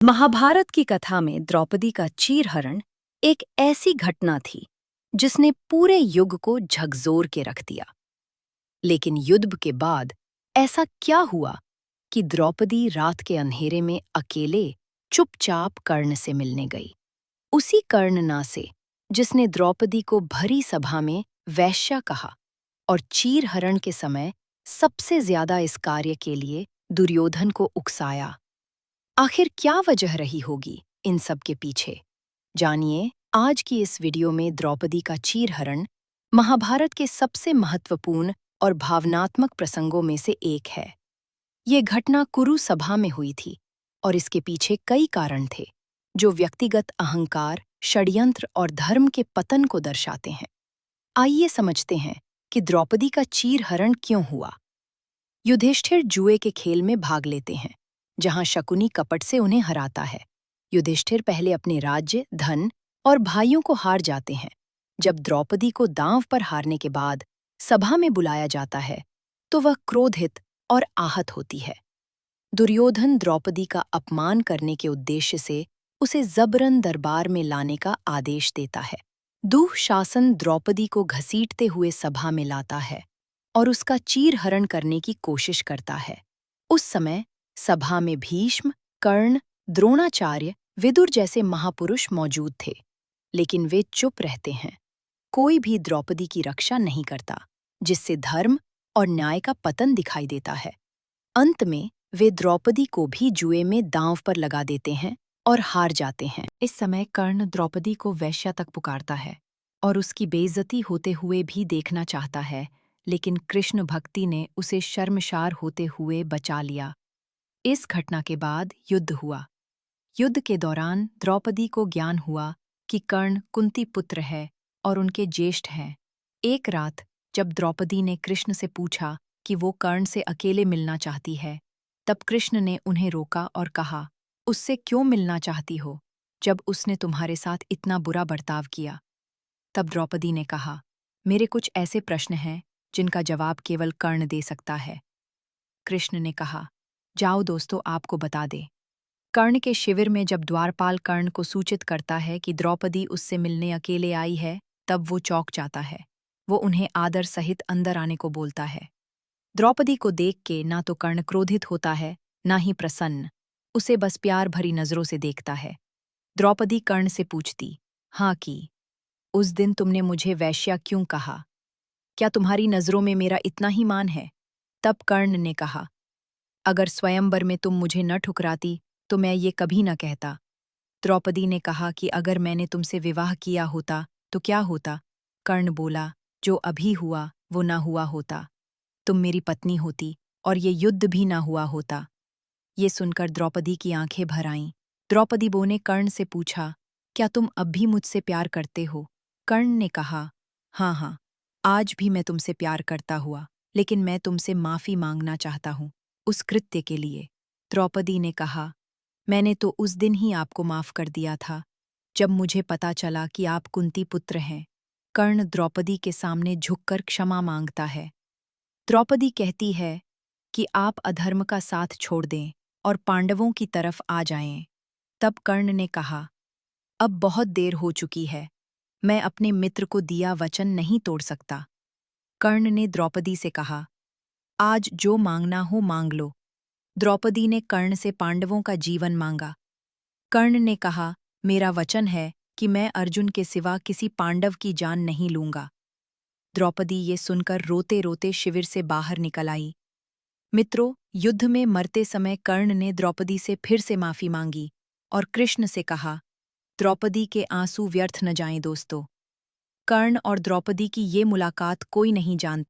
महाभारत की कथा में द्रौपदी का चीरहरण एक ऐसी घटना थी जिसने पूरे युग को झकझोर के रख दिया। लेकिन युद्ध के बाद ऐसा क्या हुआ कि द्रौपदी रात के अंधेरे में अकेले चुपचाप कर्ण से मिलने गई? उसी कर्णना से जिसने द्रौपदी को भरी सभा में वैश्या कहा और चीरहरण के समय सबसे ज्यादा इस कार्य के लिए दुर्योधन को उकसाया। आखिर क्या वजह रही होगी इन सब के पीछे? जानिए आज की इस वीडियो में द्रौपदी का चीरहरण महाभारत के सबसे महत्वपूर्ण और भावनात्मक प्रसंगों में से एक है। ये घटना कुरु सभा में हुई थी और इसके पीछे कई कारण थे जो व्यक्तिगत अहंकार, षड्यंत्र और धर्म के पतन को दर्शाते हैं। आइए समझते हैं कि द्रौपदी का चीरहरण क्यों हुआ। युधिष्ठिर जुए के खेल में भाग लेते हैं जहां शकुनी कपट से उन्हें हराता है। युधिष्ठिर पहले अपने राज्य, धन और भाइयों को हार जाते हैं। जब द्रौपदी को दांव पर हारने के बाद सभा में बुलाया जाता है तो वह क्रोधित और आहत होती है। दुर्योधन द्रौपदी का अपमान करने के उद्देश्य से उसे जबरन दरबार में लाने का आदेश देता है। दुःशासन द्रौपदी को घसीटते हुए सभा में लाता है और उसका चीरहरण करने की कोशिश करता है। उस समय सभा में भीष्म, कर्ण, द्रोणाचार्य, विदुर जैसे महापुरुष मौजूद थे, लेकिन वे चुप रहते हैं। कोई भी द्रौपदी की रक्षा नहीं करता, जिससे धर्म और न्याय का पतन दिखाई देता है। अंत में वे द्रौपदी को भी जुए में दांव पर लगा देते हैं और हार जाते हैं। इस समय कर्ण द्रौपदी को वैश्या तक पुकारता है और उसकी बेइज्जती होते हुए भी देखना चाहता है, लेकिन कृष्ण भक्ति ने उसे शर्मसार होते हुए बचा लिया। इस घटना के बाद युद्ध हुआ। युद्ध के दौरान द्रौपदी को ज्ञान हुआ कि कर्ण कुंती पुत्र है और उनके ज्येष्ठ हैं। एक रात जब द्रौपदी ने कृष्ण से पूछा कि वो कर्ण से अकेले मिलना चाहती है, तब कृष्ण ने उन्हें रोका और कहा, उससे क्यों मिलना चाहती हो जब उसने तुम्हारे साथ इतना बुरा बर्ताव किया? तब द्रौपदी ने कहा, मेरे कुछ ऐसे प्रश्न हैं जिनका जवाब केवल कर्ण दे सकता है। कृष्ण ने कहा, जाओ दोस्तों, आपको बता दे। कर्ण के शिविर में जब द्वारपाल कर्ण को सूचित करता है कि द्रौपदी उससे मिलने अकेले आई है, तब वो चौंक जाता है। वो उन्हें आदर सहित अंदर आने को बोलता है। द्रौपदी को देख के ना तो कर्ण क्रोधित होता है, ना ही प्रसन्न। उसे बस प्यार भरी नजरों से देखता है। द्रौपदी कर्ण से पूछती, हाँ कि उस दिन तुमने मुझे वैश्या क्यों कहा? क्या तुम्हारी नजरों में मेरा इतना ही मान है? तब कर्ण ने कहा, अगर स्वयंवर में तुम मुझे न ठुकराती तो मैं ये कभी न कहता। द्रौपदी ने कहा कि अगर मैंने तुमसे विवाह किया होता तो क्या होता? कर्ण बोला, जो अभी हुआ वो ना हुआ होता। तुम मेरी पत्नी होती और ये युद्ध भी ना हुआ होता। ये सुनकर द्रौपदी की आंखें भर आईं। द्रौपदी बो ने कर्ण से पूछा, क्या तुम अब भी मुझसे प्यार करते हो? कर्ण ने कहा, हाँ हाँ, आज भी मैं तुमसे प्यार करता हुआ, लेकिन मैं तुमसे माफी मांगना चाहता हूँ उस कृत्य के लिए। द्रौपदी ने कहा, मैंने तो उस दिन ही आपको माफ कर दिया था जब मुझे पता चला कि आप कुंती पुत्र हैं। कर्ण द्रौपदी के सामने झुककर क्षमा मांगता है। द्रौपदी कहती है कि आप अधर्म का साथ छोड़ दें और पांडवों की तरफ आ जाएं। तब कर्ण ने कहा, अब बहुत देर हो चुकी है, मैं अपने मित्र को दिया वचन नहीं तोड़ सकता। कर्ण ने द्रौपदी से कहा, आज जो मांगना हो मांग लो। द्रौपदी ने कर्ण से पांडवों का जीवन मांगा। कर्ण ने कहा, मेरा वचन है कि मैं अर्जुन के सिवा किसी पांडव की जान नहीं लूंगा। द्रौपदी ये सुनकर रोते रोते शिविर से बाहर निकल आई। मित्रों, युद्ध में मरते समय कर्ण ने द्रौपदी से फिर से माफी मांगी और कृष्ण से कहा, द्रौपदी के आंसू व्यर्थ न जाएं दोस्तों। कर्ण और द्रौपदी की ये मुलाकात कोई नहीं जानता।